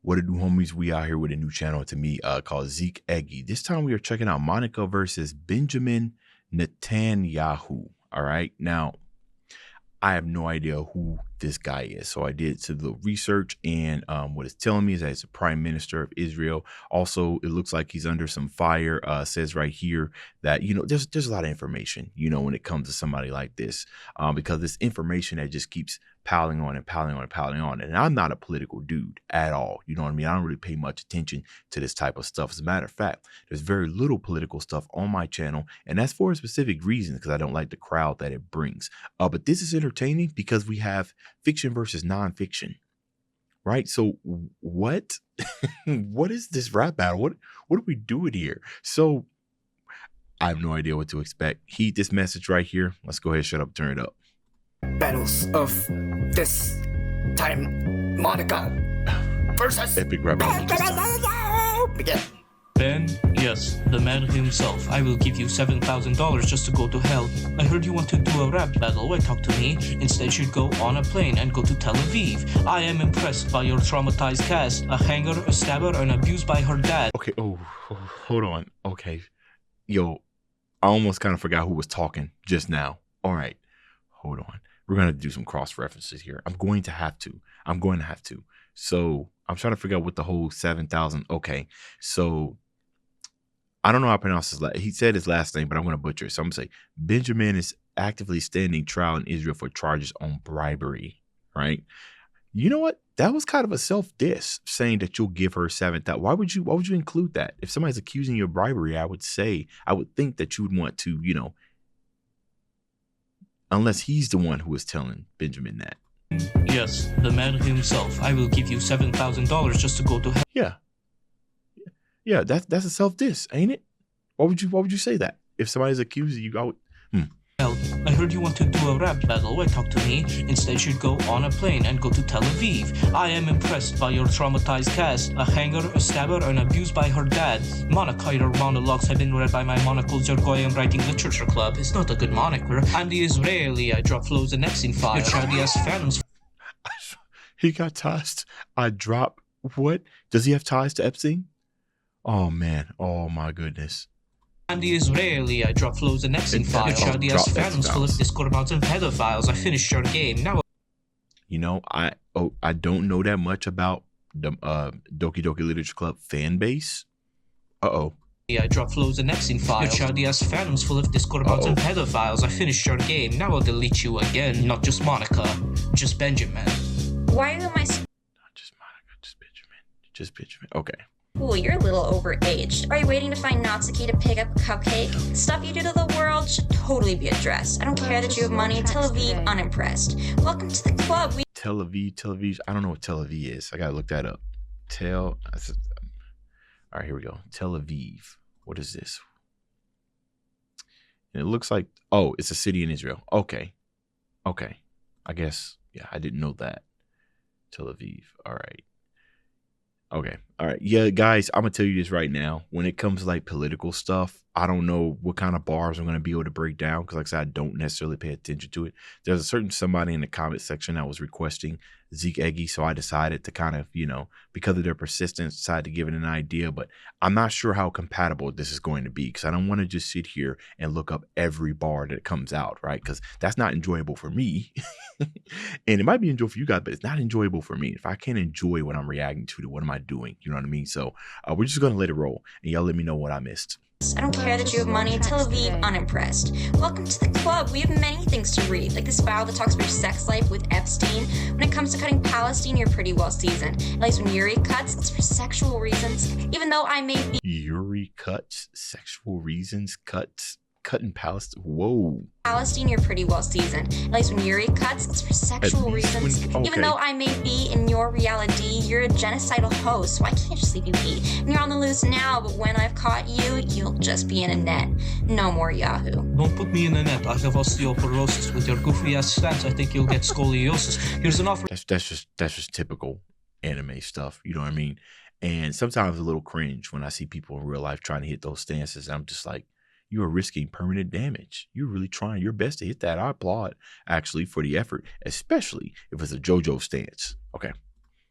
What to do, homies? We out here with a new channel to me called Zeke Eggy. This time we are checking out Monika versus Benjamin Netanyahu. All right. Now, I have no idea who this guy is. So I did some little research, and what it's telling me is that he's the prime minister of Israel. Also, it looks like he's under some fire. Says right here that, there's a lot of information, when it comes to somebody like this, because this information that just keeps piling on and piling on and piling on. And I'm not a political dude at all. You know what I mean? I don't really pay much attention to this type of stuff. As a matter of fact, there's very little political stuff on my channel, and that's for a specific reason, because I don't like the crowd that it brings. But this is entertaining because we have fiction versus nonfiction, right? So what what is this rap battle? What are we doing here? So I have no idea what to expect. Heed this message right here. Let's go ahead, shut up, turn it up. Battles of this time, Monika versus epic rap battle. Begin. Ben, yes, the man himself. I will give you $7,000 just to go to hell. I heard you want to do a rap battle. Why talk to me? Instead, you'd go on a plane and go to Tel Aviv. I am impressed by your traumatized cast. A hanger, a stabber, and abused by her dad. Okay, hold on. Okay. Yo, I almost kind of forgot who was talking just now. All right, hold on. We're going to do some cross references here. I'm going to have to. So I'm trying to figure out what the whole 7,000. Okay, so I don't know how to pronounce his last. He said his last name, but I'm going to butcher it. So I'm going to say Benjamin is actively standing trial in Israel for charges on bribery, right? You know what? That was kind of a self-diss, saying that you'll give her 7,000. Why would you include that? If somebody's accusing you of bribery, I would think that you would want to, unless he's the one who is telling Benjamin that. Yes, the man himself. I will give you $7,000 just to go to hell. Yeah, that's a self-diss, ain't it? Why would you say that? If somebody's accusing you, I heard you want to do a rap battle. Why talk to me? Instead, you'd go on a plane and go to Tel Aviv. I am impressed by your traumatized cast. A hanger, a stabber, and abused by her dad. Monika, your monologues have been read by my monocles. Your Goyim writing literature club. It's not a good moniker. I'm the Israeli. I drop flows and next in fire. Your childish phantoms. He got ties. I drop what? Does he have ties to Epstein? Oh man. Oh my goodness. I'm the Israeli. I drop flows and next in fire. Childish phantoms full of Discord amounts and pedophiles. I finished your game. Now. I don't know that much about the Doki Doki Literature Club fan base. I drop flows and next in fire. Your childish phantoms full of Discord amounts and pedophiles. I finished your game. Now I'll delete you again. Not just Monika, just Benjamin. Why am I? Not just Monika, just Benjamin. Okay. Cool, you're a little overaged. Are you waiting to find Natsuki to pick up a cupcake? Stuff you do to the world should totally be addressed. I don't care that you have money. Tel Aviv, unimpressed. Welcome to the club. Tel Aviv. I don't know what Tel Aviv is. I gotta look that up. All right, here we go. Tel Aviv. What is this? And it looks like, it's a city in Israel. Okay. I guess, yeah, I didn't know that. Tel Aviv. All right. Okay. All right. Yeah, guys, I'm going to tell you this right now. When it comes to like political stuff, I don't know what kind of bars I'm going to be able to break down, because like I said, I don't necessarily pay attention to it. There's a certain somebody in the comment section that was requesting Zeke Eggy, so I decided to kind of, because of their persistence, decided to give it an idea. But I'm not sure how compatible this is going to be, because I don't want to just sit here and look up every bar that comes out, right? Because that's not enjoyable for me. And it might be enjoyable for you guys, but it's not enjoyable for me. If I can't enjoy what I'm reacting to, what am I doing? You know what I mean? So we're just going to let it roll, and y'all let me know what I missed. I don't care that you have money. Tel Aviv, unimpressed. Welcome to the club. We have many things to read, like this file that talks about your sex life with Epstein. When it comes to cutting Palestine, you're pretty well seasoned. At least when Yuri cuts, it's for sexual reasons. Even though I may be... Yuri cuts, sexual reasons, cutting Palestine. Whoa. Palestine, you're pretty well seasoned. At least when Yuri cuts, it's for sexual reasons. Okay. Even though I may be in your reality, you're a genocidal host, so I can't just leave you be. And you're on the loose now, but when I've caught you, you'll just be in a net. No more Yahoo. Don't put me in a net. I have osteoporosis. With your goofy ass stance, I think you'll get scoliosis. Here's an offer. That's just typical anime stuff. You know what I mean? And sometimes a little cringe when I see people in real life trying to hit those stances. I'm just like, you are risking permanent damage. You're really trying your best to hit that. I applaud, actually, for the effort, especially if it's a JoJo stance. Okay.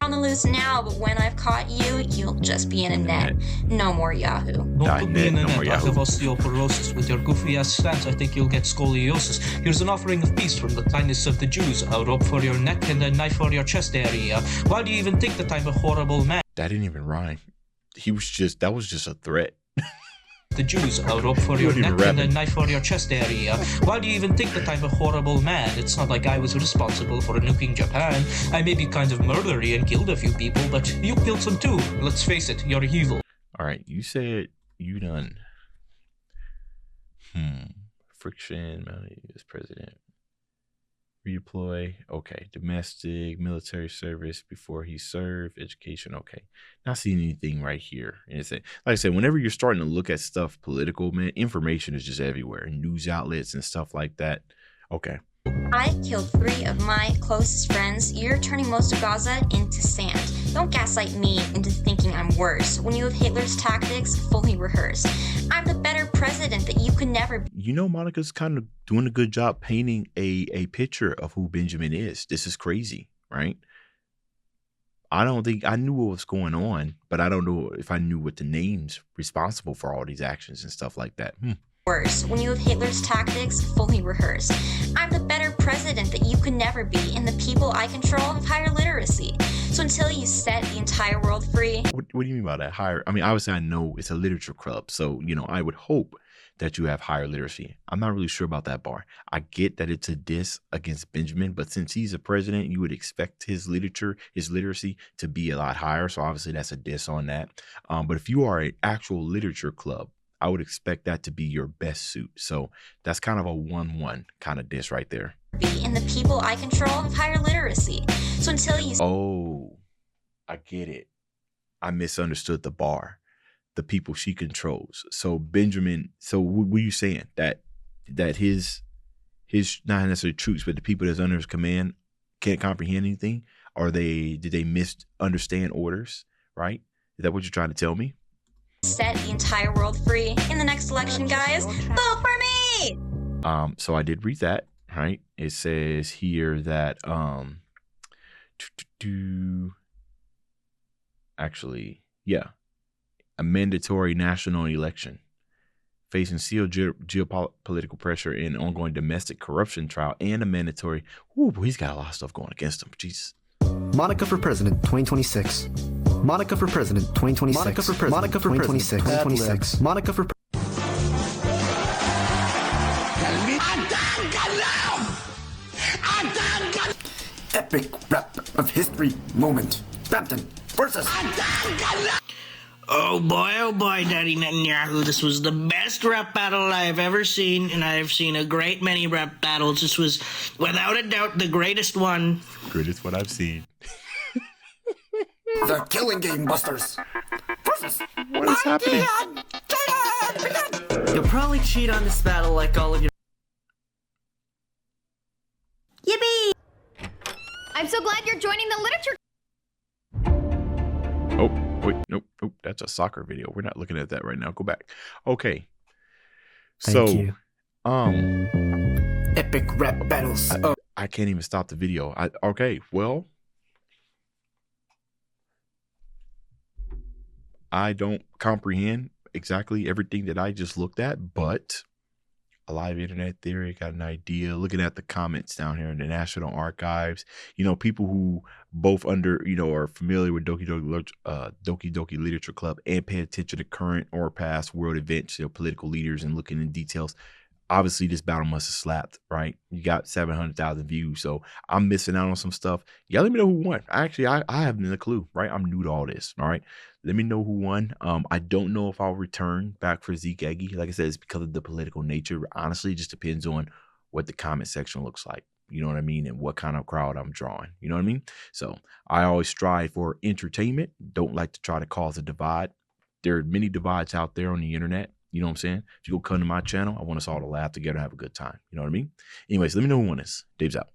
On the loose now, but when I've caught you, you'll just be in a net. No more Yahoo. Don't put me in a no more net. I Yahoo. have osteoporosis. With your goofy ass stance, I think you'll get scoliosis. Here's an offering of peace from the kindness of the Jews. A rope for your neck and a knife for your chest area. Why do you even think that I'm a horrible man? That didn't even rhyme. That was just a threat. The Jews, a rope for your neck and a knife for your chest area. Why do you even think that I'm a horrible man? It's not like I was responsible for nuking Japan. I may be kind of murdery and killed a few people, but you killed some too. Let's face it, you're evil. All right, you said you done. Friction, as president. Redeploy, okay. Domestic, military service before he served, education, okay. Not seeing anything right here. And it's like I said, whenever you're starting to look at stuff political, man, information is just everywhere. News outlets and stuff like that. Okay. I killed 3 of my closest friends. You're turning most of Gaza into sand. Don't gaslight me into thinking I'm worse when you have Hitler's tactics fully rehearsed. I'm the better president that you could never be. You know, Monica's kind of doing a good job painting a picture of who Benjamin is. This is crazy, right? I don't think I knew what was going on, but I don't know if I knew what the names responsible for all these actions and stuff like that. Worse when you have Hitler's tactics fully rehearsed. I'm the better president that you could never be, and the people I control have higher literacy. So until you set the entire world free. What do you mean by that? Higher? I mean, obviously I know it's a literature club, so I would hope that you have higher literacy. I'm not really sure about that bar. I get that it's a diss against Benjamin, but since he's a president, you would expect his literacy to be a lot higher. So obviously that's a diss on that. But if you are an actual literature club, I would expect that to be your best suit. So that's kind of a 1-1 kind of diss right there. And the people I control have higher literacy. So until you... Oh, I get it. I misunderstood the bar. The people she controls. So Benjamin, so what were you saying? That his not necessarily troops, but the people that's under his command can't comprehend anything? Or did they misunderstand orders, right? Is that what you're trying to tell me? Set the entire world free in the next election, guys. Vote for me! So I did read that, right? It says here that actually, yeah, a mandatory national election facing sealed geopolitical pressure and ongoing domestic corruption trial and a mandatory. Ooh, boy, he's got a lot of stuff going against him. Jesus. Monica for president 2026. Monica for president 2026. Monica for president. Monica for 2026. 2026. Monica for Epic rap of history moment. Brampton versus. Oh boy, Daddy Netanyahu, this was the best rap battle I've ever seen, and I've seen a great many rap battles. This was, without a doubt, the greatest one. Greatest what I've seen. The Killing Game Busters versus. What is happening? You'll probably cheat on this battle like all of your... Yippee! I'm so glad you're joining the literature. Oh, wait, nope, that's a soccer video. We're not looking at that right now. Go back. Okay. So, Thank you. Epic rap battles. I can't even stop the video. Okay, well, I don't comprehend exactly everything that I just looked at, but a live internet theory, got an idea. Looking at the comments down here in the National Archives, people who both are familiar with Doki Doki Literature Club and pay attention to current or past world events, political leaders, and looking in details. Obviously, this battle must have slapped, right? You got 700,000 views, so I'm missing out on some stuff. Yeah, let me know who won. Actually, I haven't a clue, right? I'm new to all this, all right? Let me know who won. I don't know if I'll return back for Zeke Eggy. Like I said, it's because of the political nature. Honestly, it just depends on what the comment section looks like. You know what I mean? And what kind of crowd I'm drawing. You know what I mean? So I always strive for entertainment. Don't like to try to cause a divide. There are many divides out there on the internet. You know what I'm saying? If you go come to my channel, I want us all to laugh together and have a good time. You know what I mean? Anyways, let me know who won this. Dave's out.